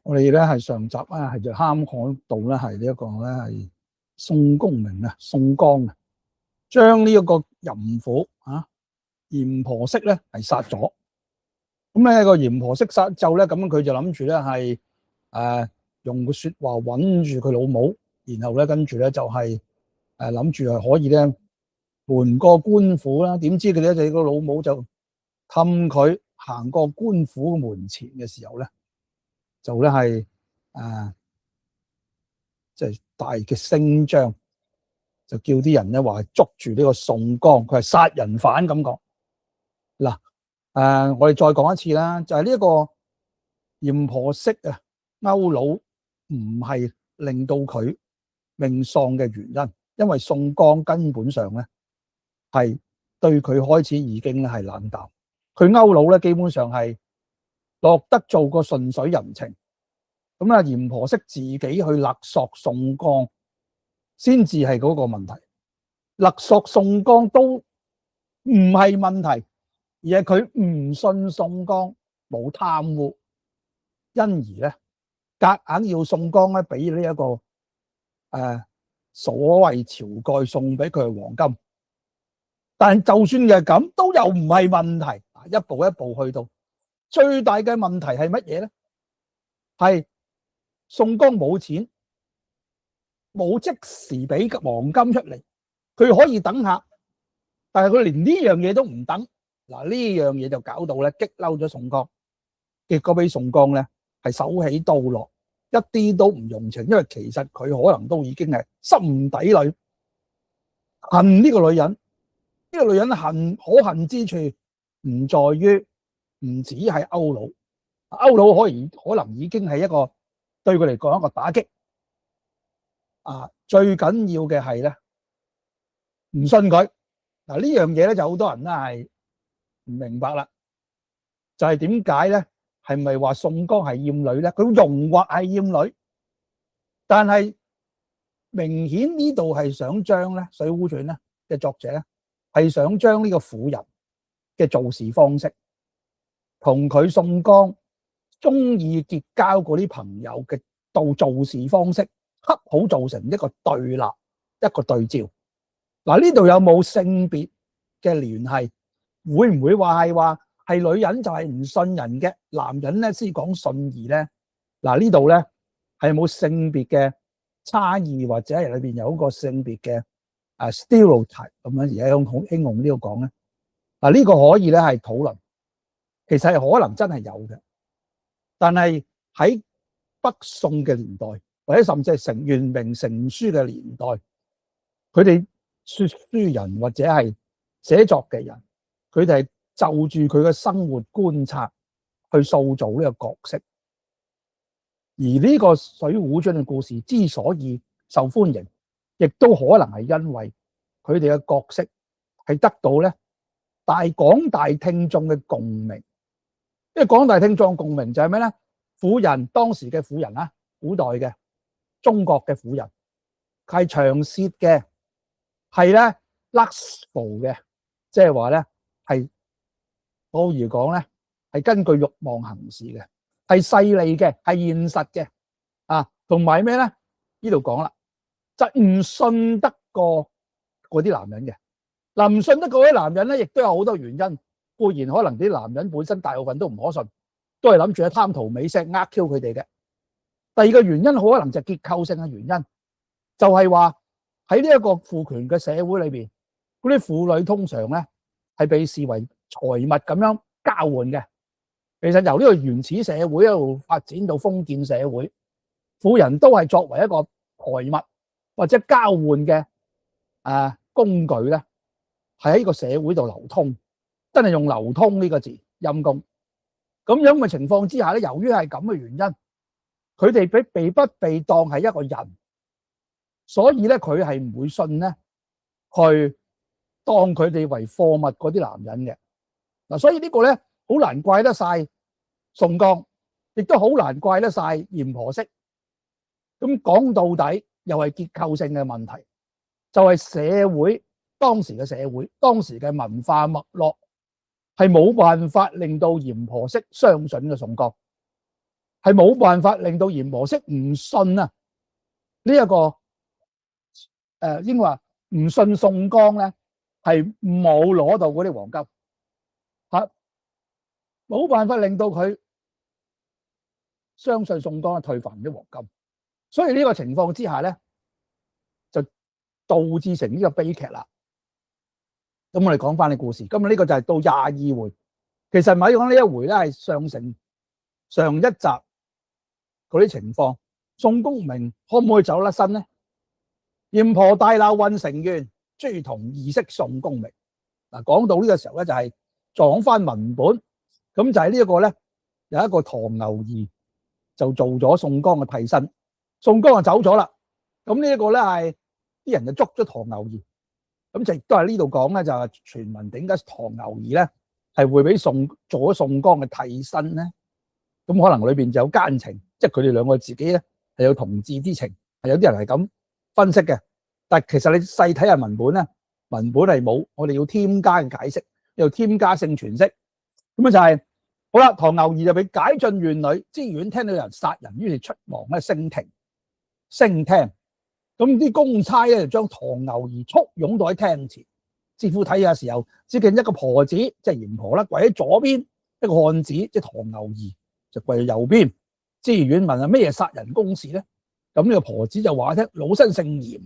我哋咧係上集咧係就啱講到咧係呢一個咧係宋公明啊、宋江啊，將呢一個淫婦啊閻婆惜咧係殺咗。咁咧個閻婆惜殺之後咧，咁佢就諗住咧係用個説話穩住佢老母，然後咧跟住咧就係諗住係可以咧瞞過官府啦。點知佢咧就個老母就氹佢行過官府門前嘅時候咧，就咧係即係大嘅聲張，就叫啲人咧話捉住呢個宋江，佢係殺人犯咁講。嗱，我哋再講一次啦，就係呢一個閻婆惜啊，勾佬唔係令到佢命喪嘅原因，因為宋江根本上咧係對佢開始已經咧係冷淡，佢勾佬咧基本上係落得做個順水人情。咁啊，閻婆惜自己去勒索宋江，先至係嗰個問題。勒索宋江都唔係問題，而係佢唔信宋江，冇貪污，因而咧夾硬要宋江咧俾呢一個所謂晁蓋送俾佢嘅黃金。但就算係咁，都又唔係問題。一步一步去到最大嘅問題係乜嘢咧？係宋江冇錢，冇即時俾黃金出嚟，佢可以等下，但係佢連呢樣嘢都唔等。嗱，呢樣嘢就搞到咧激嬲咗宋江，結果俾宋江咧係手起刀落，一啲都唔用情，因為其實佢可能都已經係心底裏恨呢個女人。呢個女人可恨之處唔在於唔止係勾佬，勾佬可能已經係一個對佢嚟講一個打擊。最緊要嘅係咧唔信佢。嗱，呢樣嘢咧就好多人咧係唔明白啦，就係點解咧？係咪話宋江係厭女咧？佢容或係厭女，但係明顯呢度係想將咧《水滸傳》咧嘅作者咧係想將呢個婦人嘅做事方式同佢宋江中意結交嗰啲朋友嘅做事方式恰好造成一個對立，一個對照。嗱，呢度有冇性別嘅聯繫？會唔會話係女人就係唔信人嘅，男人咧先講信義咧？嗱，呢度咧係冇性別嘅差異，或者係裏邊有一個性別嘅stereotype 咁樣，而家用興用呢度講咧。嗱，呢個可以咧係討論，其實係可能真係有嘅，但係喺北宋嘅年代，或者甚至係元明成書嘅年代，佢哋說書人或者係寫作嘅人，佢哋係就住佢嘅生活觀察去塑造呢個角色。而呢個《水滸傳》嘅故事之所以受歡迎，亦都可能係因為佢哋嘅角色係得到咧廣大聽眾嘅共鳴。因為廣大聽眾共鳴就係咩咧？婦人，當時嘅婦人啊，古代嘅中國嘅婦人係長舌嘅，係咧 lustful 嘅，即係話咧係好如講咧係根據慾望行事嘅，係勢利嘅，係現實嘅同埋咩咧？呢度講啦，就唔信得過嗰啲男人嘅。嗱，唔信得過啲男人咧，亦都有好多原因。固然可能啲男人本身大部分都唔可信，都係諗住貪圖美色呃 Q 佢哋嘅。第二個原因可能就係結構性嘅原因，就係話喺呢一個父權嘅社會裏邊，嗰啲婦女通常咧係被視為財物咁樣交換嘅。其實由呢個原始社會一路發展到封建社會，婦人都係作為一個財物或者交換嘅工具咧，係喺呢個社會度流通。真係用流通呢個字，陰公。咁樣嘅情況之下咧，由於係咁嘅原因，佢哋被不被當係一個人，所以咧佢係唔會信咧去當佢哋為貨物嗰啲男人嘅。嗱，所以呢個咧好難怪得晒宋江，亦都好難怪得晒閻婆惜。咁講到底又係結構性嘅問題，就係社會當時嘅社會，當時嘅文化脈絡係冇辦法令到閻婆惜相信嘅宋江。係冇辦法令到閻婆惜唔信啊呢一個應該話唔信宋江咧係冇攞到嗰啲黃金嚇，冇辦法令到佢相信宋江退還啲黃金，所以呢個情況之下咧就導致成呢個悲劇啦。咁我哋講翻啲故事，今日呢個就係到22回，其實咪講呢一回咧係上一集嗰啲情況，宋公明可唔可以走甩身咧？閻婆大鬧鄆城縣，諸童異色宋公明。嗱，講到呢個時候咧就係講翻文本，咁就係呢一個咧有一個唐牛兒就做咗宋江嘅替身，宋江就走咗啦。咁呢一個咧係啲人就捉咗唐牛兒。咁就亦都係呢度講咧，就係傳聞點解唐牛兒咧係會俾做咗宋江嘅替身咧？咁可能裏邊就有奸情，即係佢哋兩個自己咧係有同志之情，係有啲人係咁分析嘅。但係其實你細睇下文本咧，文本係冇，我哋要添加嘅解釋，要添加性詮釋。咁啊就係好啦，唐牛兒就被解進縣裏，知縣聽到有人殺人，於是出忙咧升聽。咁啲公差咧就將唐牛兒簇擁到喺廳前，師傅睇下時候，只見一個婆子，即係閻婆啦，跪喺左邊；一個漢子，即係唐牛兒，就跪喺右邊。知縣問啊咩殺人公事咧？咁呢個婆子就話聽，老身姓閻，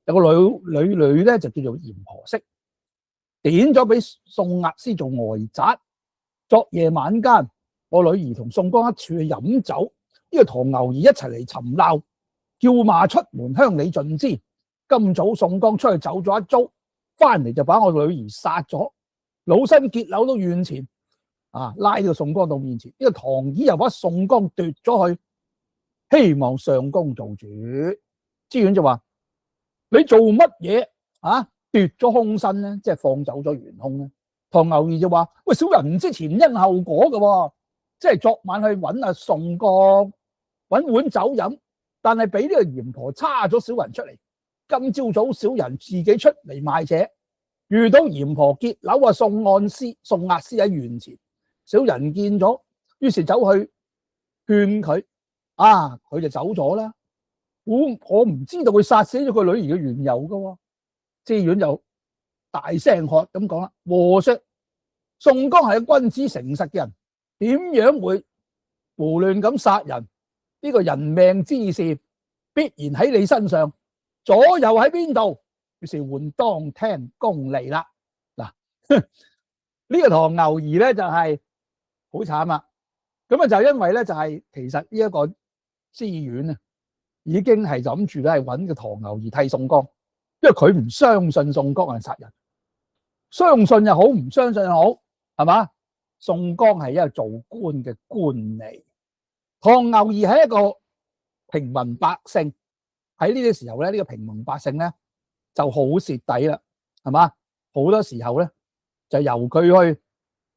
有個女咧就叫做閻婆惜，點咗俾宋押司做外侄。昨夜晚間，我女兒同宋江一處去飲酒，呢個唐牛兒一齊嚟尋鬧。叫罵出門鄉里盡知，今早宋江出去走咗一遭，翻嚟就把我女兒殺咗。老身結柳都院前，拉呢個宋江到面前，呢個唐兒又把宋江奪咗去，希望上公做主。知縣就話：你做乜嘢奪咗凶身咧？即係放走咗元兇咧？唐牛兒就話：喂，小人唔知前因後果嘅，即係昨晚去揾阿宋江揾碗酒飲。但係俾呢個閻婆叉咗小人出嚟，今朝早小人自己出嚟賣嘢，遇到閻婆結柳宋押司喺院前，小人見咗，於是走去勸佢，佢就走咗啦。我唔知道佢殺死咗佢女兒嘅緣由噶。知縣就大聲喝咁講啦：和說宋江係個君子誠實嘅人，點樣會胡亂咁殺人？呢個人命之事必然喺你身上，左右喺邊度？於是喚當廳公嚟啦。嗱，呢個唐牛兒咧就係好慘啦。咁就因為咧就係其實呢一個知縣啊，已經係諗住咧係揾個唐牛兒替宋江，因為佢唔相信宋江係殺人，相信又好，唔相信又好，係嘛？宋江係一個做官嘅官嚟。唐牛兒係一個平民百姓，喺呢啲時候咧，呢個平民百姓咧就好蝕底啦，係嘛？好多時候咧就由佢去，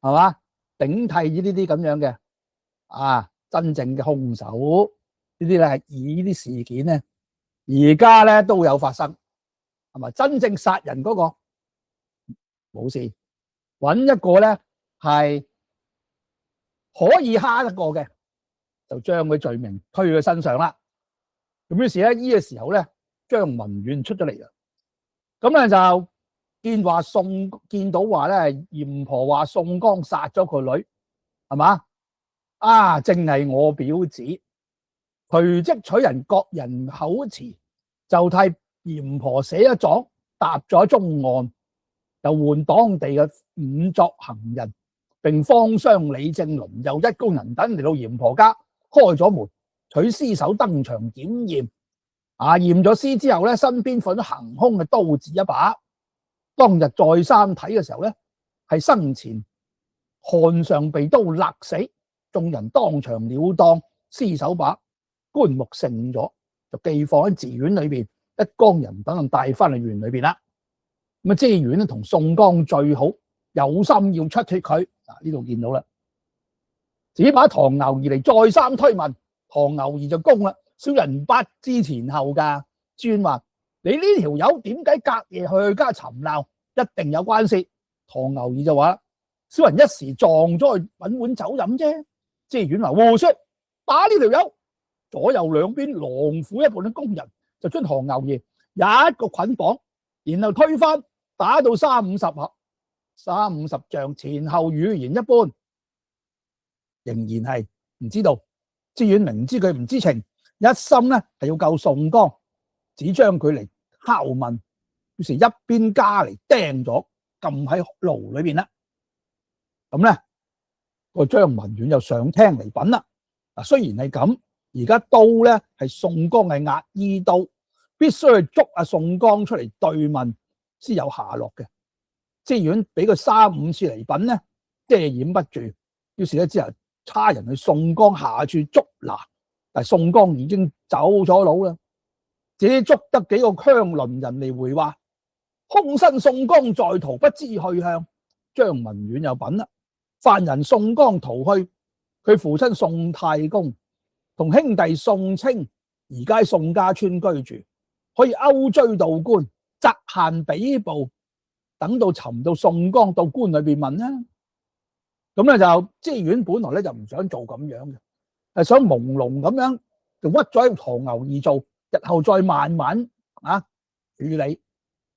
係嘛？頂替呢啲咁樣嘅真正嘅兇手，呢啲咧係以呢啲事件咧，而家咧都有發生，係咪？真正殺人嗰個冇事，揾一個咧係可以蝦得過嘅，就將佢罪名推佢身上啦。咁於是咧，呢個時候咧，張文遠出咗嚟啦。咁咧就見到話咧，閻婆話宋江殺咗佢女，係嘛？正係我表子。隨即取人各人口詞，就替閻婆寫咗狀，答咗中案，又喚當地嘅五作行人，並方商李正倫又一工人等嚟到閻婆家，開咗門，取屍首登場檢驗。驗咗屍之後咧，身邊放咗行兇嘅刀子一把。當日再三睇嘅時候咧，係生前項上被刀勒死，眾人當場了當，屍首把棺木盛咗，就寄放喺寺院裏邊，一干人等人帶翻去縣裏邊啦。咁知縣咧同宋江最好，有心要出脱佢。呢度見到啦，只把唐牛兒嚟再三推問，唐牛兒就供啦。小人不知前後噶，專話你呢條友點解隔夜去家尋鬧，一定有關事。唐牛兒就話：小人一時撞咗去揾碗酒飲啫。知縣話：胡說！打呢條友。左右兩邊狼虎一般嘅工人就將唐牛爺一個捆綁，然後推翻，打到30-50合，30-50仗，前後語言一般，仍然係唔知道。知遠明知佢唔知情，一心咧係要救宋江，只將佢嚟拷問，於是一邊加嚟釘咗，撳喺牢裏邊啦。咁咧個張文遠又上廳嚟品啦。嗱，雖然係咁。而家刀咧係宋江嘅押衣刀，必須去捉阿宋江出嚟對問先有下落嘅。知遠俾佢3-5次嚟品咧，遮掩不住，於是咧之後差人去宋江下處捉拿，但係宋江已經走咗佬啦。自己捉得幾個羌鄰人嚟回話，空身宋江在逃，不知去向。張文遠又品啦，犯人宋江逃去，佢父親宋太公同兄弟宋清而家喺宋家村居住，可以勾追到官，擇限比捕，等到尋到宋江到官裏邊問啦。咁咧就知遠本來咧就唔想做咁樣嘅，係想朦朧咁樣就屈咗喺唐牛而做，日後再慢慢處理。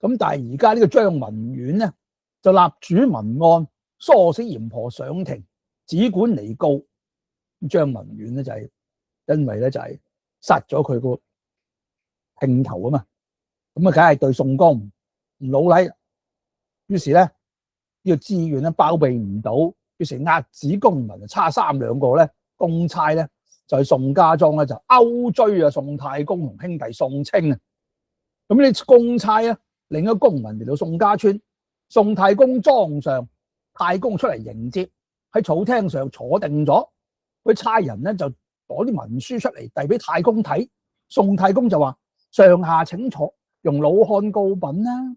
咁但係而家呢個張文遠咧就立主文案，唆使嚴婆上庭，只管嚟告。張文遠咧就係因為咧就係殺咗佢個姘頭啊嘛，咁啊梗係對宋江唔老禮，於是咧呢個知遠咧包庇唔到，於是押旨公文，差3兩個咧公差咧就去宋家莊咧就勾追啊宋太公同兄弟宋清啊。咁呢公差咧領咗公文嚟到宋家村，宋太公莊上，太公出嚟迎接，喺草廳上坐定咗，佢差人咧就攞啲文書出嚟遞俾太公睇，宋太公就話：上下請坐，容老漢告稟啦。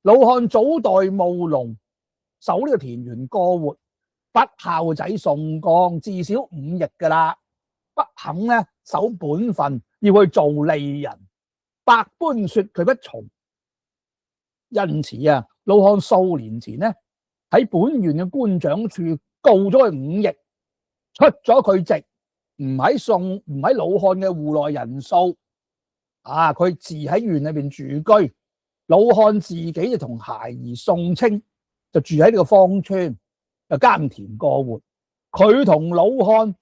老漢祖代務農，守呢個田園過活，不孝仔宋江至少5役噶啦，不肯咧守本分，要去做利人，百般說佢不從。因此啊，老漢數年前呢喺本縣嘅官長處告咗佢5役，出咗佢籍。唔喺老漢嘅戶內人數，佢自喺縣裏邊住居。老漢自己就同孩兒宋清就住喺呢個芳村，就耕田過活。佢同老漢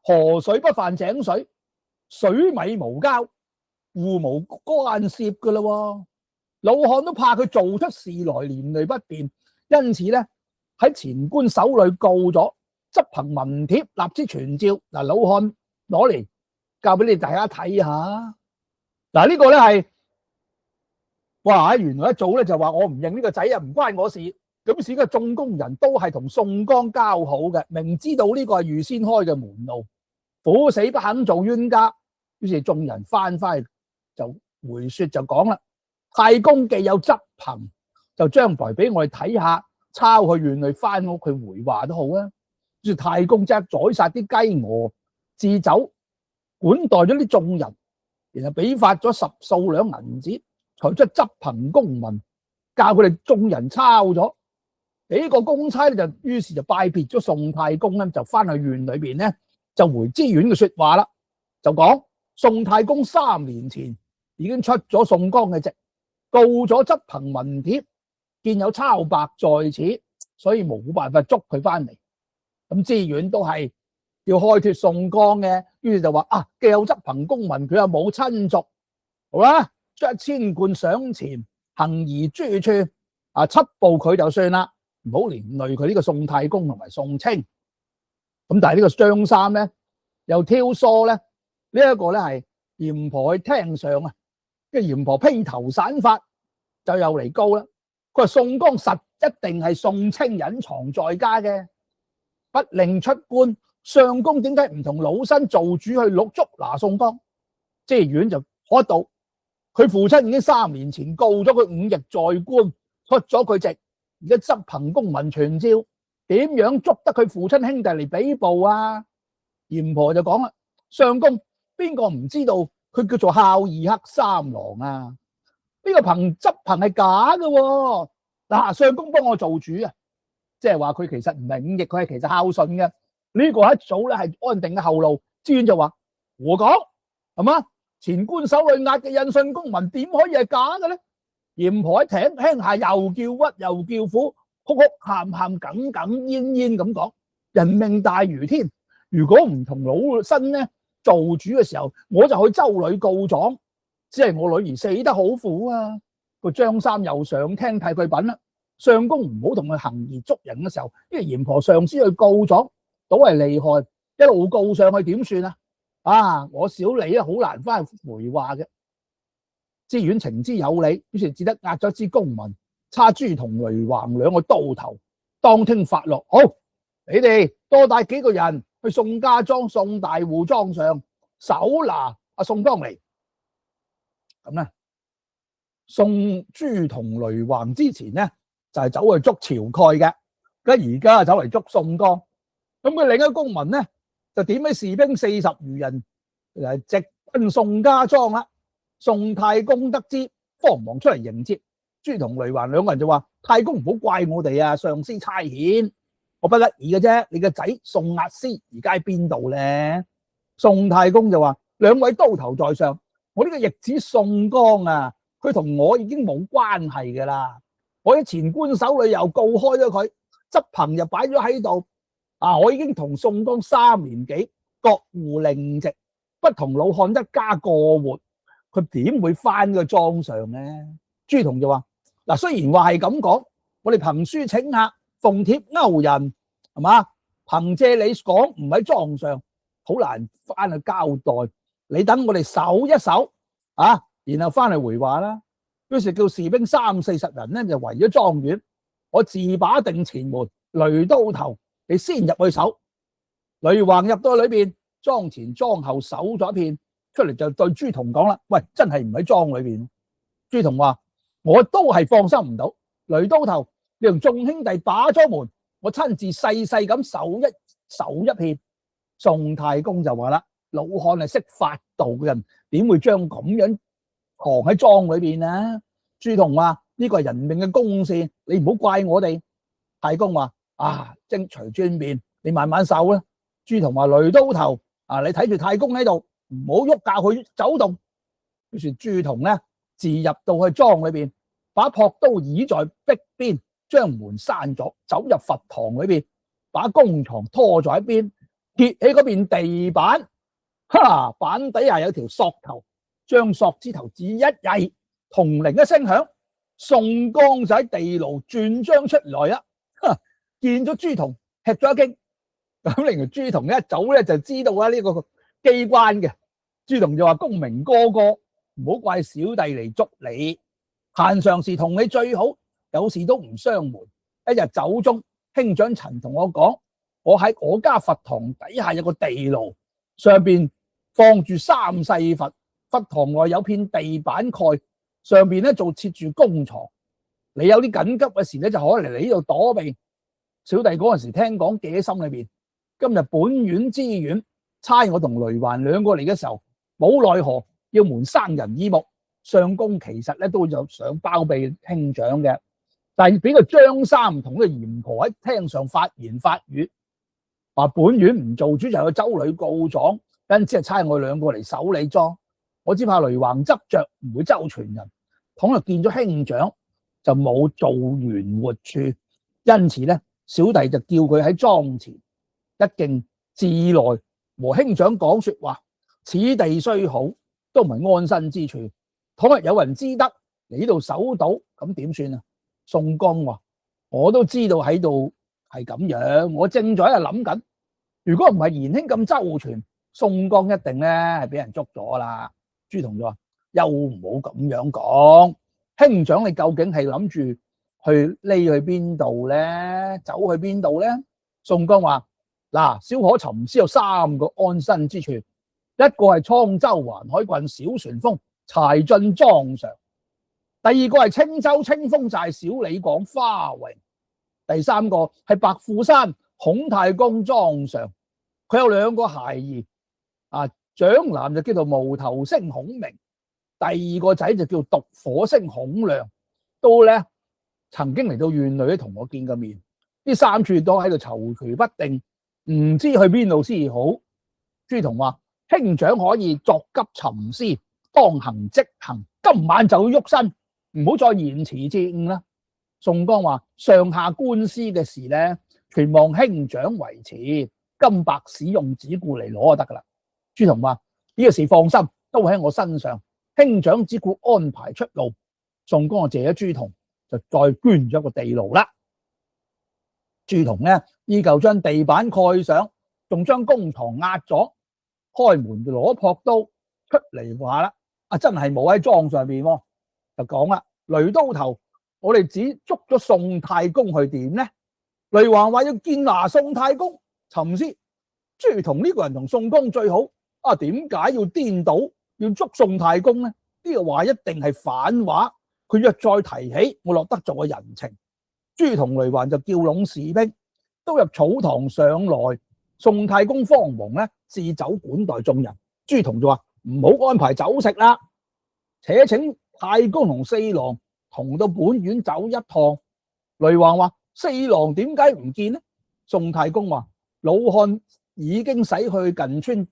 河水不犯井水，水米無交，互無干涉噶啦。老漢都怕佢做出事來連累不便，因此咧喺前官手裏告咗。執行文帖立之傳召。嗱，老漢攞嚟教俾你大家睇下。嗱，呢個咧係哇，原來一早咧就話我唔認呢個仔啊，唔關我事。咁使個眾工人都係同宋江交好嘅，明知道呢個係預先開嘅門路，苦死不肯做冤家。於是眾人翻去就回說就講啦，太公既有執行，就將來俾我哋睇下，抄去縣裏翻屋佢回話都好啊。於是太公即刻宰殺啲雞鵝，置酒管待咗啲眾人，然後俾發咗10數兩銀子，才出執行公文，教佢哋眾人抄咗。幾個公差咧就於是就拜別咗宋太公咧，就翻去縣裏邊咧就回知縣嘅說話啦，就講宋太公3年前已經出咗宋江嘅籍，告咗執行文帖，見有抄白在此，所以冇辦法捉佢翻嚟。咁知縣都係要開脫宋江嘅，於是就話既有執行公文，佢又冇親族，好啦，出1000貫賞錢，行移諸處，緝捕佢就算啦，唔好連累佢呢個宋太公同埋宋清。咁但係呢個張三咧又挑唆咧，呢一個咧係嚴婆去廳上啊，跟住嚴婆披頭散髮就又嚟告啦。佢話宋江實一定係宋清隱藏在家嘅，不令出官，相公點解唔同老身做主去捉拿宋江？知縣就可道，佢父親已經3年前告咗佢5役在官，出咗佢籍，而家執行公文傳召，點樣捉得佢父親兄弟嚟比捕啊？嚴婆就講啦，相公邊個唔知道佢叫做孝義黑三郎啊？呢個憑執行係假嘅。嗱，相公幫我做主啊！即係話佢其實唔係5役，佢係其實孝順嘅。呢個一早咧係安定嘅後路，知縣就話胡講係嘛？前官守女押嘅印信公文點可以係假嘅咧？嚴婆喺廳下又叫屈又叫苦，哭哭喊喊，哽哽咽咽咁講：人命大如天，如果唔同老身咧做主嘅時候，我就去州裏告狀。只係我女兒死得好苦啊！個張三又上廳替佢品啦。相公唔好同佢行義捉人嘅時候，因為嚴婆上司去告狀，倒係厲害，一路告上去點算啊？啊！我小李咧好難翻去回話嘅。知縣情之有理，於是只得押咗支公文，差朱同雷橫兩個刀頭，當聽發落。好，你哋多帶幾個人去宋家莊、宋大戶莊上搜拿阿宋江嚟。咁咧，宋朱同雷橫之前咧就係走去捉晁蓋嘅，咁而家走嚟捉宋江。咁佢另一個公文咧就點起士兵40餘人，直奔宋家莊啦。宋太公得知，慌忙出嚟迎接。朱同雷橫兩個人就話：太公唔好怪我哋啊，上司差遣，我不得已嘅啫。你個仔宋押司而家喺邊度咧？宋太公就話：兩位刀頭在上，我呢個逆子宋江啊，佢同我已經冇關係噶啦。我喺前官守裏又告開咗佢，執憑又擺咗喺度。啊，我已經同宋江3年幾，各戶另籍，不同老漢一家過活。佢點會翻個莊上咧？朱同就話：嗱，雖然話係咁講，我哋憑書請客，奉帖勾人，係嘛？憑借你講唔喺莊上，好難翻去交代。你等我哋守一守啊，然後翻去回話啦。於是叫士兵30、40人咧，就圍咗莊園。我自把定前門，雷刀頭，你先入去守。雷橫入到裏邊，莊前莊後守咗一片。出嚟就對朱同講啦：喂，真係唔喺莊裏邊。朱同話：我都係放心唔到。雷刀頭，你同眾兄弟把咗門，我親自細細咁守一片。宋太公就話啦：老漢係識法度嘅人，點會將咁樣藏喺莊裏邊啊？朱同話：呢個係人命嘅公事，你唔好怪我哋。太公話：啊，正隨尊便，你慢慢守啦。朱同話：雷刀頭，啊，你睇住太公喺度。唔好喐教佢走動。於是朱同咧自入到去莊裏邊，把朴刀倚在壁邊，將門閂咗，走入佛堂裏邊，把公床拖在一邊，揭起嗰邊地板，哈，板底下有條索頭，將索之頭指一曳，銅鈴一聲響，宋江就喺地牢轉將出來啊！見咗朱同，吃咗一驚。咁令到朱同一早咧就知道啊呢個機關嘅。朱同就話：公明哥哥，唔好怪小弟嚟捉你，閒常時同你最好，有事都唔相瞞。一日酒中，兄長陳同我講，我喺我家佛堂底下有個地牢，上邊放住3世佛，佛堂外有片地板蓋，上邊咧做設住公床。你有啲緊急嘅事咧，就可能嚟呢度躲避。小弟嗰陣時聽講，記喺心裏邊。今日本縣知縣差我同雷橫兩個嚟嘅時候，冇奈何要瞞生人耳目。相公其實咧都有想包庇兄長嘅，但係俾個張三同個嚴婆喺廳上發言發語，話本縣唔做主就去州裏告狀，因此係差我兩個嚟守你莊。我只怕雷橫執着唔會周全人，倘若見咗兄長就冇做完活處，因此咧小弟就叫佢喺莊前一徑自來和兄長講說話。此地雖好，都唔係安身之處。倘若有人知得嚟呢度守到，咁點算啊？宋江話：我都知道喺度係咁樣，我正在喺度諗緊。如果唔係賢兄咁周全，宋江一定咧係俾人捉咗啦。朱同就話：又唔好咁樣講，兄長你究竟係諗住去匿去邊度咧？走去邊度咧？宋江話：嗱，蕭可尋師有3個安身之處。一個係滄州環海郡小旋風柴進莊上，第二個係青州清風寨小李廣花榮，第三個係白虎山孔太公莊上。佢有2個孩兒，長男就叫做無頭星孔明，第二個仔就叫獨火星孔亮，都咧曾經嚟到縣裏同我見過面。呢3處都喺度躊躇不定，唔知去邊度先好。朱仝話：兄長可以作急尋思，當行即行，今晚就要喐身，唔好再延遲至午啦。宋江話：上下官司嘅事咧，全望兄長維持，金帛使用只顧嚟攞就得噶啦。朱仝話：呢個事放心，都喺我身上，兄長只顧安排出路。宋江就謝咗朱仝，就再捐咗個地牢啦。朱仝咧依舊將地板蓋上，仲將公堂壓咗，開門就攞朴刀出嚟話啦，真係冇喺莊上邊，就講啦，雷都頭，我哋只捉咗宋太公去點呢？雷橫話要見拿宋太公，尋思朱仝呢個人同宋江最好，點解要顛倒要捉宋太公呢？呢個話一定係反話，佢若再提起，我落得做個人情。朱仝雷橫就叫攏士兵，都入草堂上來。宋太公慌忙咧置酒管待眾人。朱仝就話唔好安排酒食啦，且請太公同四郎同到本院走一趟。雷橫話：四郎點解唔見呢？宋太公話：老漢已經使去近村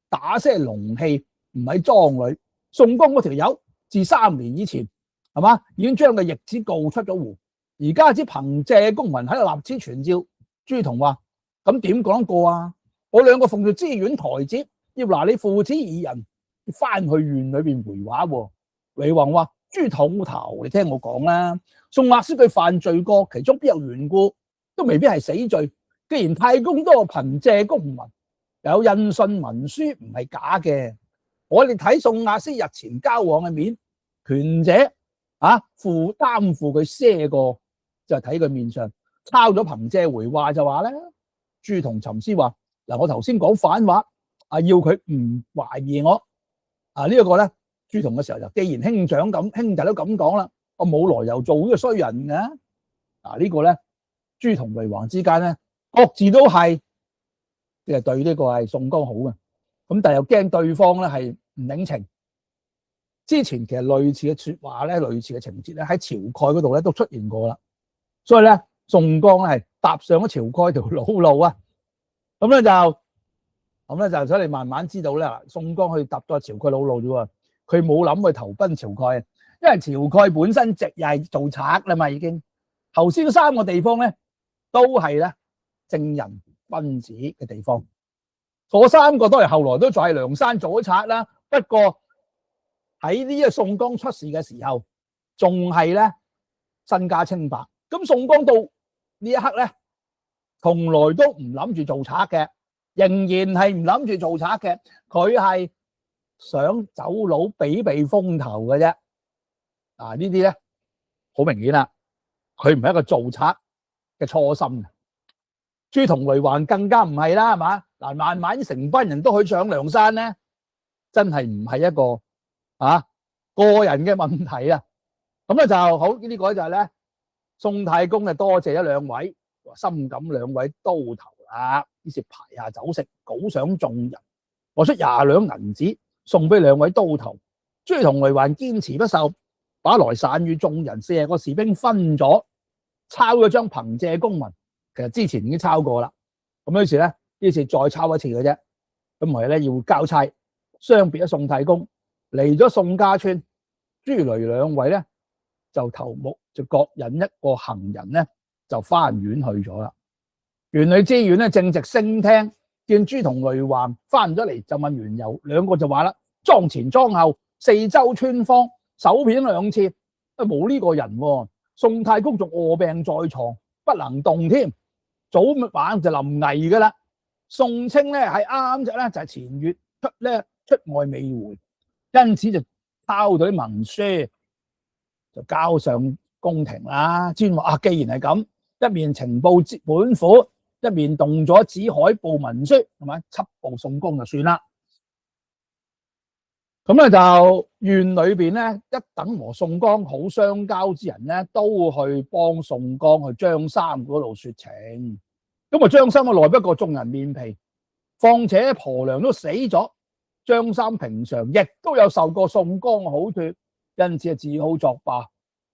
打些龍戲，唔喺莊裏。宋江嗰條友自3年以前係嘛，已經將個逆子告出咗湖，而家只憑借公民喺度立此傳召。朱仝話：咁點講得過啊？我兩個奉住知縣台接，要拿你父子2人翻去縣裏邊回話。雷橫話：朱土頭，你聽我講啦，宋押司佢犯罪過，其中必有緣故，都未必係死罪。既然太公都有憑借公民，有印信文書，唔係假嘅。我哋睇宋押司日前交往嘅面，權者擔負佢賒過，就睇佢面上抄咗憑借回話就話咧。朱仝沉思話：嗱，我頭先講反話，要佢唔懷疑我，呢一個咧，朱仝嘅時候就，既然兄長咁，兄弟都咁講啦，我冇來由做呢個衰人嘅。呢個咧，朱仝雷橫之間咧，各自都係即係對呢個係宋江好嘅，咁但係又驚對方咧係唔領情。之前其實類似嘅說話咧，類似嘅情節咧，喺晁蓋嗰度咧都出現過啦。所以咧，宋江咧係踏上咗晁蓋條老路啊。咁咧就所以你慢慢知道咧，宋江去踏咗晁蓋老路啫喎，佢冇諗去投奔晁蓋，因為晁蓋本身又係做賊啦嘛，已經。頭先3個地方咧都係咧正人君子嘅地方，嗰3個都係後來都在梁山做咗賊啦。不過喺呢個宋江出事嘅時候，仲係咧身家清白。咁宋江到呢一刻咧，從來都唔諗住做賊嘅，仍然係唔諗住做賊嘅，佢係想走佬避避風頭嘅啫。呢啲咧好明顯啦，佢唔係一個做賊嘅初心。朱仝雷橫更加唔係啦，係嘛？嗱，慢慢成班人都去上梁山咧，真係唔係一個個人嘅問題啊。咁咧就好，呢個就係咧宋太公就多謝咗兩位，深感兩位刀頭啦，於是排下酒食，犒賞眾人，攞出20兩銀子送俾兩位刀頭。朱仝雷橫堅持不受，把來散與眾人，40個士兵分咗，抄咗張憑借公文。其實之前已經抄過啦，咁於是咧呢次再抄一次嘅啫。咁我哋咧要交差，相別咗宋太公，嚟咗宋家村，朱雷兩位咧就頭目就各引一個行人咧就翻院去咗啦。縣裏知縣咧正值升聽，見朱仝雷橫翻咗嚟，就問緣由。兩個就話啦：莊前莊後4周穿荒，搜遍2次，冇呢個人喎。宋太公仲臥病在床，不能動添。早晚就臨危噶啦。宋清咧係啱啫咧，就係前月出外未回，因此就抄咗啲文書，就交上宮廷啦。專話既然係咁，一面呈報本府，一面動咗紙海報文書，係咪緝捕宋公就算啦。咁咧就縣裏邊咧一等和宋江好相交之人咧，都去幫宋江去張三嗰度說情。咁張三耐不過眾人面皮，況且婆娘都死咗，張三平常亦都有受過宋江好託，因此只好作罷。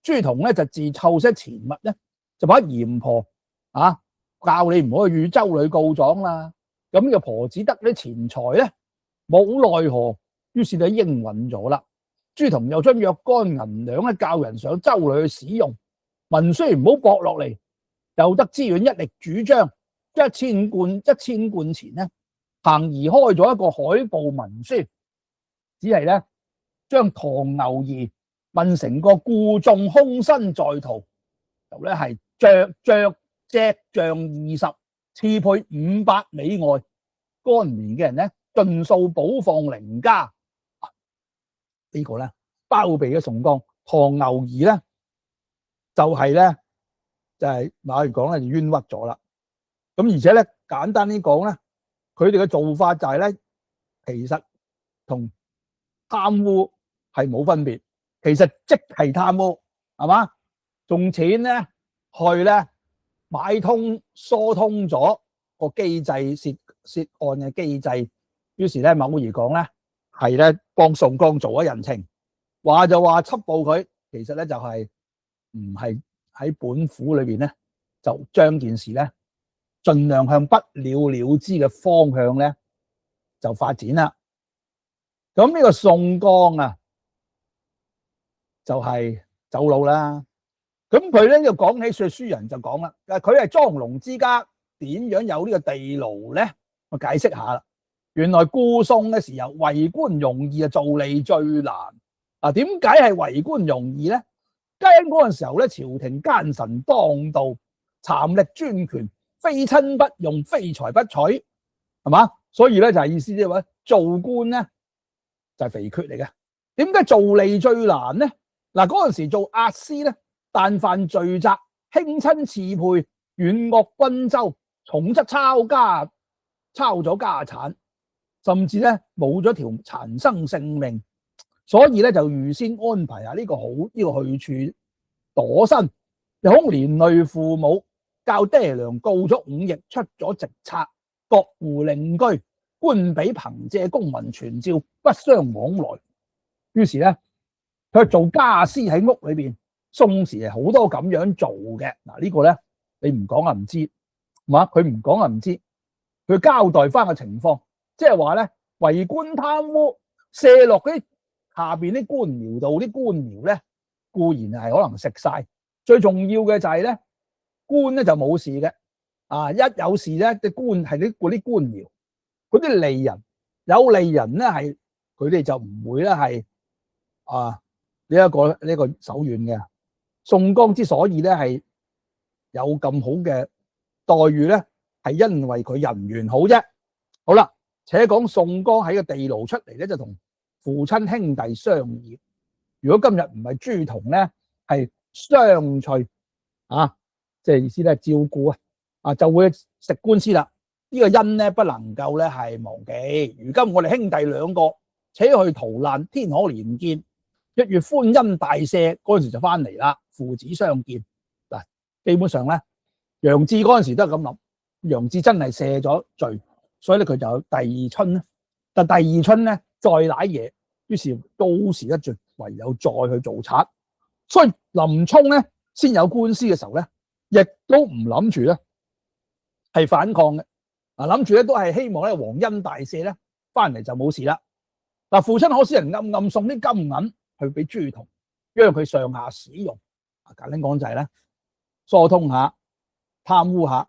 朱仝咧就自湊些錢物咧，就把嚴婆教你唔好去汝州裏告狀啦。咁呢個婆子得啲錢財咧，冇奈何，於是就應允咗啦。朱仝又將若干銀兩咧教人上州裏去使用，民雖然唔好駁落嚟，又得知縣一力主張1000貫錢咧，行移開咗一個海報文書，只係咧將唐牛兒問成個故縱空身在逃，就咧係隻象20，賜配500里外，干年嘅人咧盡數保放陵家。呢個咧包庇咗宋江，唐牛兒咧就係馬如講咧就冤屈咗啦。咁而且咧簡單啲講咧，佢哋嘅做法就係咧，其實同貪污係冇分別，其實即係貪污，係嘛？用錢咧去咧買通疏通咗個機制，涉案嘅機制，於是咧某兒講咧係咧幫宋江做咗人情，話就話緝捕佢，其實咧就係唔係喺本府裏邊咧，就將件事咧盡量向不了了之嘅方向咧就發展啦。咁呢個宋江啊，就係走佬啦。咁佢咧就講起說書人就講啦，佢係莊龍之家，點樣有呢個地牢咧？我解釋下啦。原來故宋嘅時候為官容易啊，做吏最難。啊，點解係為官容易咧？皆因嗰陣時候咧，朝廷奸臣當道，蠶力專權，非親不用，非財不取，係嘛？所以咧就係意思即係話做官咧就係肥缺嚟嘅。點解做吏最難咧？嗱，嗰陣時做押司咧，但犯罪責，輕親賜配，遠惡軍州，重則抄咗家產，甚至咧冇咗條殘生性命。所以咧就預先安排下呢個好呢個去處躲身，又恐連累父母，教爹娘告咗5役，出咗直冊，各戶另居，官比憑借公文傳召，不相往來。於是咧佢做家私喺屋裏邊，宋時係好多咁樣做嘅。嗱，呢個咧你唔講啊唔知，係嘛？佢唔講啊唔知，佢交代翻個情況，即係話咧為官貪污卸落嗰啲下邊啲官僚度，啲官僚咧固然係可能食晒，最重要嘅就係咧官咧就冇事嘅。啊，一有事咧啲官係嗰啲官僚，嗰啲利人有利人咧係佢哋就唔會咧係呢個手軟嘅。宋江之所以咧係有咁好嘅待遇咧，係因為佢人緣好啫。好啦，且講宋江喺個地牢出嚟咧，就同父親兄弟商議。如果今日唔係朱仝咧，係相隨即係意思咧照顧就會食官司啦。呢個恩咧不能夠咧係忘記。如今我哋兄弟兩個且去逃難，天可憐見。1月寬恩大赦嗰陣時就翻嚟啦，父子相見嗱。基本上咧，楊志嗰陣時都係咁諗，楊志真係赦咗罪，所以咧佢就有第二春咧。但第二春咧再瀨嘢，於是到時咧就唯有再去做賊。所以林沖咧先有官司嘅時候咧，亦都唔諗住咧係反抗嘅，諗住咧都係希望咧皇恩大赦咧，翻嚟就冇事啦。嗱，父親可使人暗暗送啲金銀去俾朱仝，讓佢上下使用。簡單講就係咧疏通下、貪污下，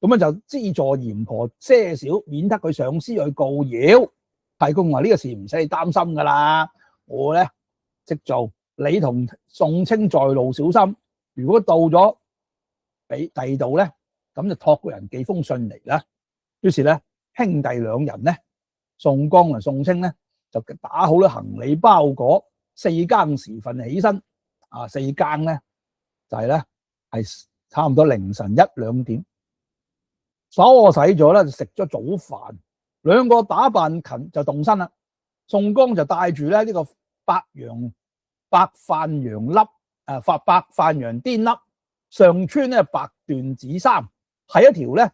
咁樣就資助嚴婆些少，免得佢上司去告擾。太公話呢個事唔使你擔心噶啦，我咧即做。你同宋清在路小心，如果到咗俾第二度咧，咁就託個人寄封信嚟啦。於是咧兄弟兩人咧，宋江同宋清咧就打好咗行李包裹，4更時分起身。4更咧就係咧係差唔多凌晨1、2點，梳洗咗咧就食咗早飯，兩個打扮勤就動身啦。宋江就帶住咧呢個白飯羊顛粒，上穿咧白緞子衫，係一條咧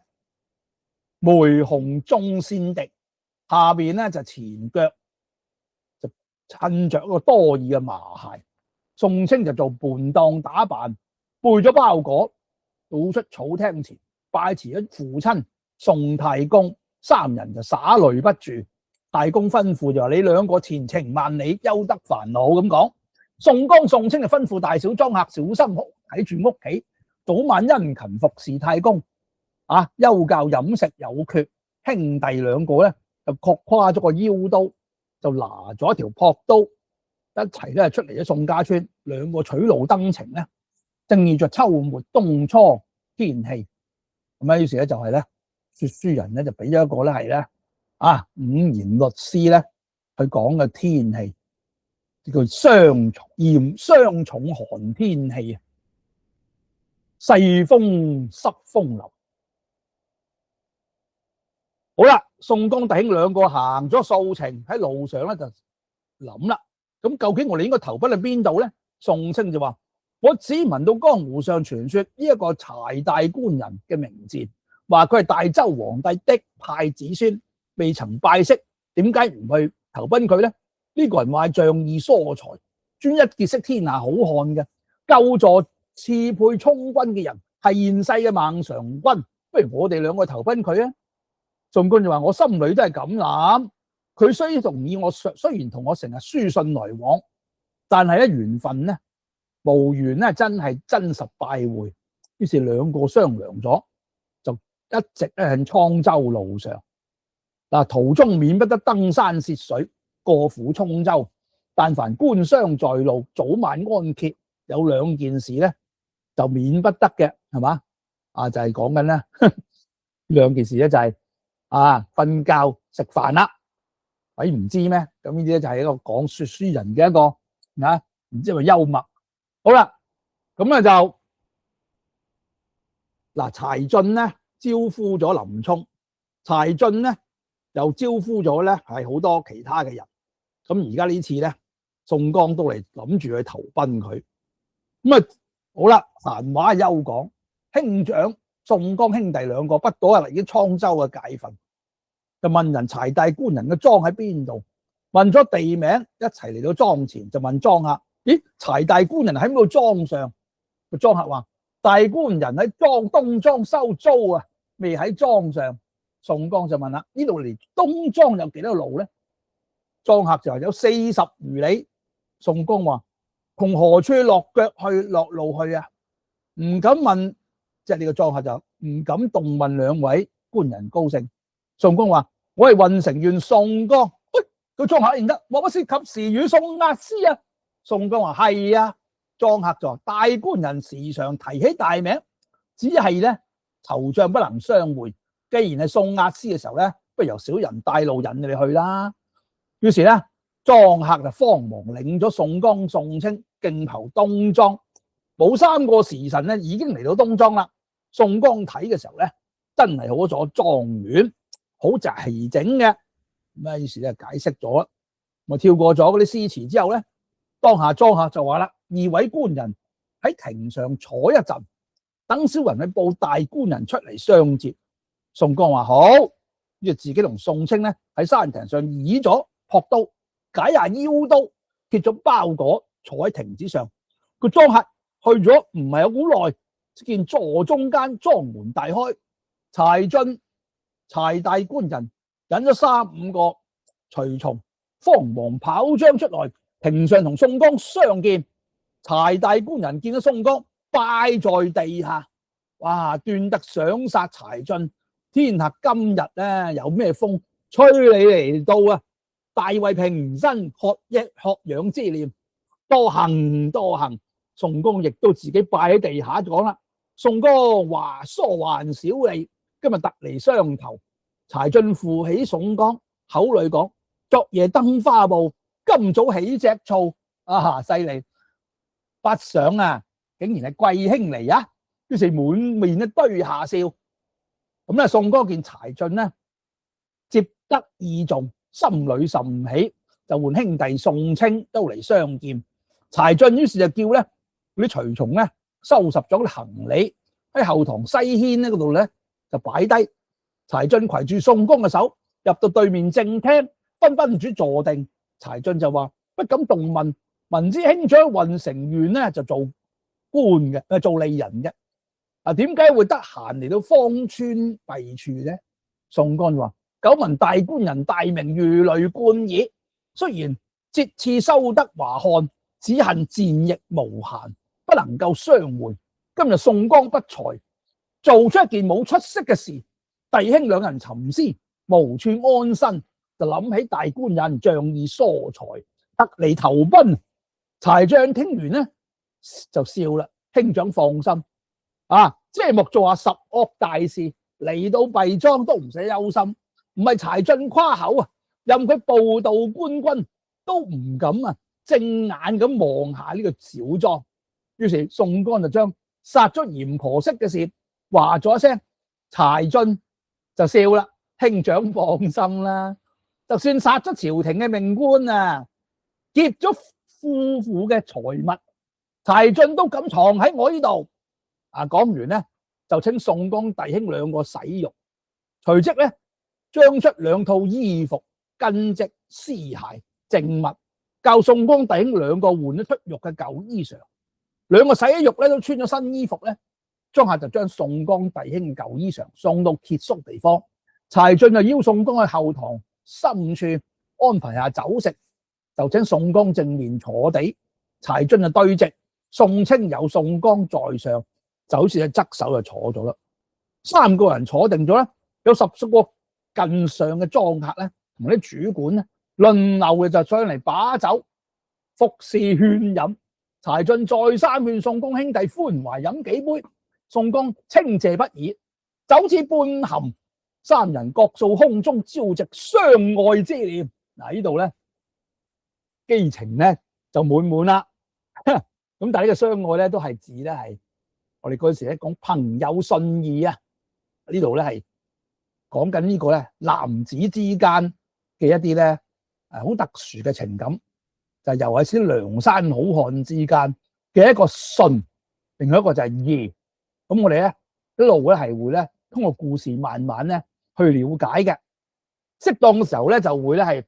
玫紅中線滴，下邊咧就前腳就襯着一個多耳嘅麻鞋。宋清就做伴當打扮，背咗包裹，到出草廳前拜辭咗父親宋太公，三人就灑淚不住。大公吩咐就話：你兩個前程萬里，休得煩惱咁講。宋江、宋清就吩咐大小莊客小心睇住屋企，早晚殷勤服侍太公。休教飲食有缺。兄弟兩個咧就各挎咗個腰刀，就拿咗一條朴刀，一齊咧出嚟咗宋家村。兩個取路登程咧，正遇着秋末冬初天氣。咁於是咧就係咧，說書人咧就俾咗一個咧係咧五言律詩咧去講嘅天氣，叫霜重寒天氣啊，細風濕風流。好啦，宋江弟兄兩個行咗數程，喺路上咧就諗啦，咁究竟我哋應該投奔去邊度咧？宋清就話：我只聞到江湖上傳說呢一個柴大官人嘅名字，話佢係大周皇帝的派子孫，未曾拜識，點解唔去投奔佢咧？呢個人話仗義疏財，專一結識天下好漢嘅，救助賜配充軍嘅人，係現世嘅孟嘗君，不如我哋兩個投奔佢啊！宋江就話：我心裏都係咁諗，佢雖然同我成日書信來往，但係咧緣分咧無緣咧真係真實拜會。於是兩個商量咗，就一直咧向滄州路上。途中免不得登山涉水，過府沖州。但凡官商在路，早晚安歇，有兩件事咧就免不得嘅，係嘛？就係講緊咧兩件事咧就係瞓覺食飯啦，鬼唔知咩？咁呢啲就係一個講說書人嘅一個唔知係咪幽默。好啦，咁啊就柴進咧招呼咗林沖，柴進咧又招呼咗咧係好多其他嘅人。咁而家呢次咧，宋江都嚟諗住去投奔佢。咁好啦，閒話休講，兄長宋江兄弟兩個不多已經滄州嘅界份，就問人柴大官人嘅莊喺邊度，問咗地名，一齊嚟到莊前就問莊客：咦，柴大官人喺邊度莊上？個莊客話：大官人喺東莊收租啊，未喺莊上。宋江就問啦：呢度離東莊有幾多路咧？莊客就話有40餘里。宋江話：從何處落路去啊？唔敢問，即係呢個莊客就唔敢動問兩位官人高姓。宋江話：我係鄆城縣宋江。個莊客認得，莫不是及時雨宋押司啊？宋江話：係啊。莊客就話：大官人時常提起大名，只係咧惆悵不能相會。既然係宋押司嘅時候咧，不如由小人帶路引你哋去啦。於是咧，莊客就慌忙領咗宋江、宋清徑投東莊。冇3個時辰咧，已經嚟到東莊啦。宋江睇嘅時候咧，真係好咗莊園，好齊整嘅。咁於是咧解釋咗，我跳過咗嗰啲詩詞之後咧，當下莊客就話啦：二位官人喺庭上坐一陣，等小人去報大官人出嚟相接。宋江話好，於是自己同宋清咧喺山亭上倚咗朴刀，解下腰刀，揭咗包裹，坐喺亭子上。個莊客去咗唔係好耐，見座中間莊門大開，柴大官人引咗3、5個隨從，慌忙跑將出來，庭上同宋江相見。柴大官人見到宋江，拜在地下，哇！斷得想殺柴進，天下今日咧有咩風吹你嚟到啊？大為平身喝養之念，多幸多幸。宋江亦都自己拜喺地下講啦：宋江話疏還小利，今日突嚟相投。柴進扶起宋江，口裏講：昨夜登花步，今早起隻醋。犀利！不想竟然係貴兄嚟啊！於是滿面一堆下笑。咁咧，宋江見柴進呢接得意重，心裏甚喜，就喚兄弟宋清都嚟相見。柴進於是就叫咧嗰啲隨從咧收拾咗啲行李，喺後堂西軒嗰度咧就擺低。柴進攜住宋江嘅手入到對面正廳，吩賓主坐定。柴進就話：不敢動問，聞知兄長鄆城縣咧就做官嘅，做吏人嘅。點解會得閒嚟到芳村避處咧？宋江話：久聞大官人大名如雷貫耳，雖然節次修得華漢，只恨戰役無閒，不能夠相會。今日宋江不才，做出一件冇出息嘅事，弟兄兩人沉思，無處安身，就諗起大官人仗義疏財，特嚟投奔。柴將聽完呢就笑啦，兄長放心，遮目做下十惡大事，嚟到弊莊都唔使憂心。唔係柴進誇口啊，任佢報道官軍都唔敢正眼咁望下呢個小莊。於是宋江就將殺咗嚴婆惜嘅事話咗一聲，柴進就笑啦，兄長放心啦，就算殺咗朝廷嘅命官劫咗夫婦嘅財物，柴進都敢藏喺我呢度。講完呢，就請宋江弟兄兩個洗浴，隨即咧將出兩套衣服、巾織、絲鞋、淨物，教宋江弟兄兩個換咗出浴嘅舊衣裳。兩個洗咗浴咧，都穿咗新衣服咧，莊客就將宋江弟兄舊衣裳送到歇宿地方。柴進就邀宋江去後堂深處安排下酒食，就請宋江正面坐地，柴進就對直，宋清有宋江在上，就好似係側手就坐咗啦。三個人坐定咗咧，有10個近上嘅莊客咧，同啲主管咧輪流嘅就上嚟把酒服侍勸飲。柴進再三勸宋江兄弟寬懷飲幾杯，宋江稱謝不已。酒至半酣，三人各訴胸中朝夕相愛之念。呢度咧基情咧就滿滿啦。咁但係呢個相愛咧都係指咧係我哋嗰時咧講朋友信義啊。呢度咧係講緊呢個咧男子之間嘅一啲咧好特殊嘅情感，就又係似梁山好漢之間嘅一個信，另外一個就係義。咁我哋咧一路咧係會咧通過故事慢慢咧去了解嘅，適當嘅時候咧就會咧係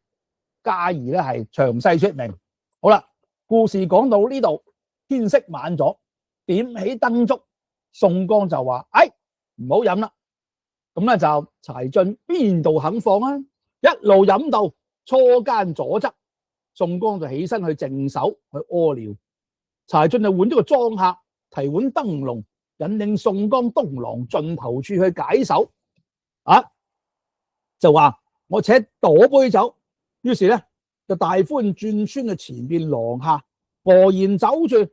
加以咧係詳細說明。好啦，故事講到呢度，天色晚咗，點起燈燭，宋江就話：唔好飲啦。咁咧就柴進邊度肯放啊？一路飲到初間左側，宋江就起身去淨手去屙尿。柴進就喚咗個莊客提碗燈籠，引領宋江東廊盡頭處去解手。就話我且倒杯酒。於是咧就大歡轉穿去前邊廊下，何言走住，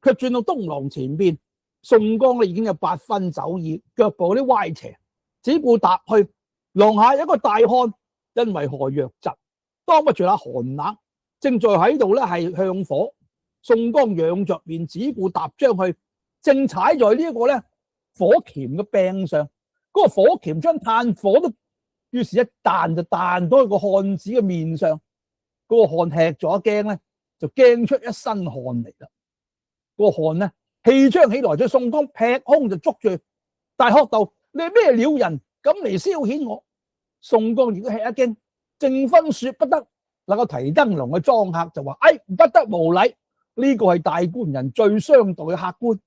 卻轉到東廊前邊。宋江咧已經有8分酒意，腳步有啲歪斜，只顧踏去。廊下有一個大漢，因為何瘧疾，當不住寒冷，正在喺度咧係向火。宋江仰着面，只顧踏將去，正踩在呢一個咧火鉗嘅柄上。嗰個火鉗將炭火都，於是一彈就彈到去個漢子嘅面上。嗰個漢吃咗一驚咧，就驚出一身汗嚟啦。嗰個漢咧氣張起來，將宋江劈空就捉住，大喝道：你係咩鳥人，敢嚟消遣我？宋江亦都吃一驚，正分說不得，嗱個提燈籠嘅莊客就話：不得無禮，呢個係大官人最相待嘅客官。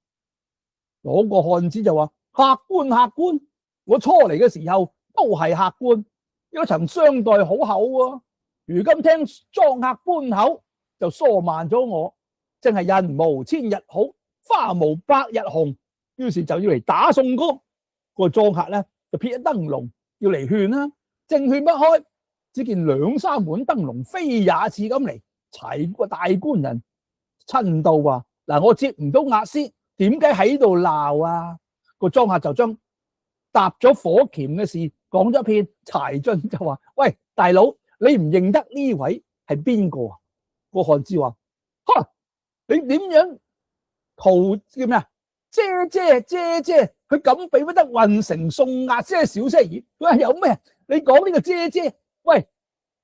嗰個漢子就話：客官，我初嚟嘅時候都係客官，有曾相待好厚喎。如今聽莊客搬口，就疏慢咗我，正係人無千日好，花無百日紅。於是就要嚟打宋江。個莊客咧就撇咗燈籠要嚟勸啦，正勸不開，只見2、3碗燈籠飛也似咁嚟，齊個大官人親到話：我接唔到押司，點解喺度鬧啊？個莊客就將搭咗火鉗嘅事講咗一遍。柴進就話：喂，大佬，你唔認得呢位係邊個啊？個漢子話：你點樣叫咩啊？姐，佢咁比不得運城送押司小些兒。佢話有咩？你講呢個姐，喂，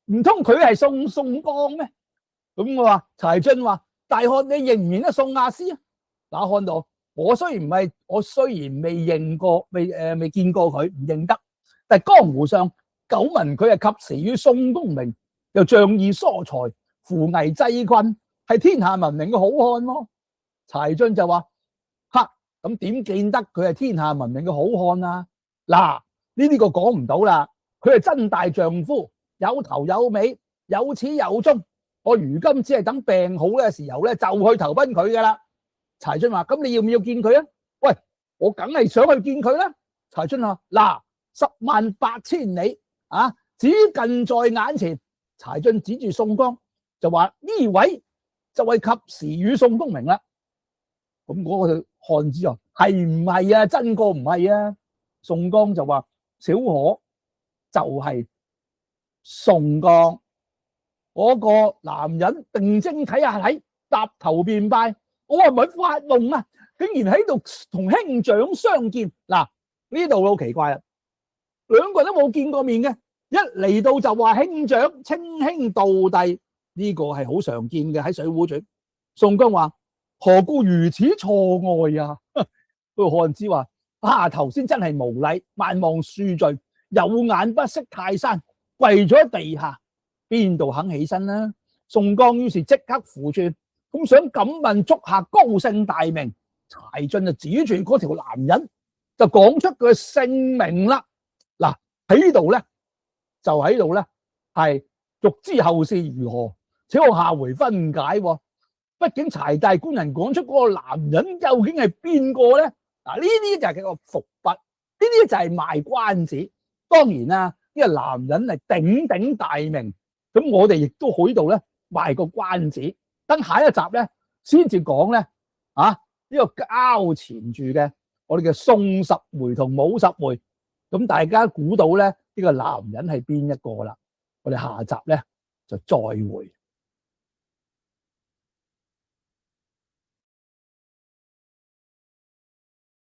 唔通佢係宋江咩？咁我話柴進話：大漢，你認唔認得宋押司啊？嗱，看到我雖然未認過，未見過佢，唔認得，但係江湖上久聞佢係及時與宋公明，又仗義疏財，扶危濟困，係天下聞名嘅好漢咯。柴進就話：咁點見得佢係天下聞名嘅好漢啊？嗱，呢個講唔到啦。佢係真大丈夫，有頭有尾，有始有終。我如今只係等病好嘅時候咧，就去投奔佢噶啦。柴進話：咁你要唔要見佢啊？喂，我梗係想去見佢啦。柴進話：嗱，108000里啊，只近在眼前。柴進指住宋江就話：呢位就係及時雨宋公明啦。咁嗰個漢子話：係唔係啊？真個唔係啊？宋江就話：小可就係宋江。嗰個男人定睛睇下睇，搭頭便拜。我話唔係發夢啊，竟然喺度同兄長相見。嗱，呢度好奇怪啦，兩個人都冇見過面嘅，一嚟到就話兄長，稱兄道弟，呢個係好常見嘅喺《水滸傳》。宋江話：何故如此錯愛啊？個漢子話：啊，頭先真係無禮，萬望恕罪，有眼不識泰山，跪咗喺地下。邊度肯起身啦？宋江於是即刻扶住，咁想敢問足下高姓大名。柴進就指住嗰條男人，就講出佢嘅姓名啦。嗱，喺呢度咧，就喺度咧，係欲知後事如何，且看下回分解。畢竟柴大官人講出嗰個男人究竟係邊個咧？嗱，呢啲就係佢個伏筆，呢啲就係賣關子。當然啦，呢個男人係鼎鼎大名。咁我哋亦都喺度咧賣個關子，等下一集咧先至講咧呢個交纏住嘅我哋嘅宋十回同武十回，咁大家估到咧呢個男人係邊一個啦？我哋下集咧就再會。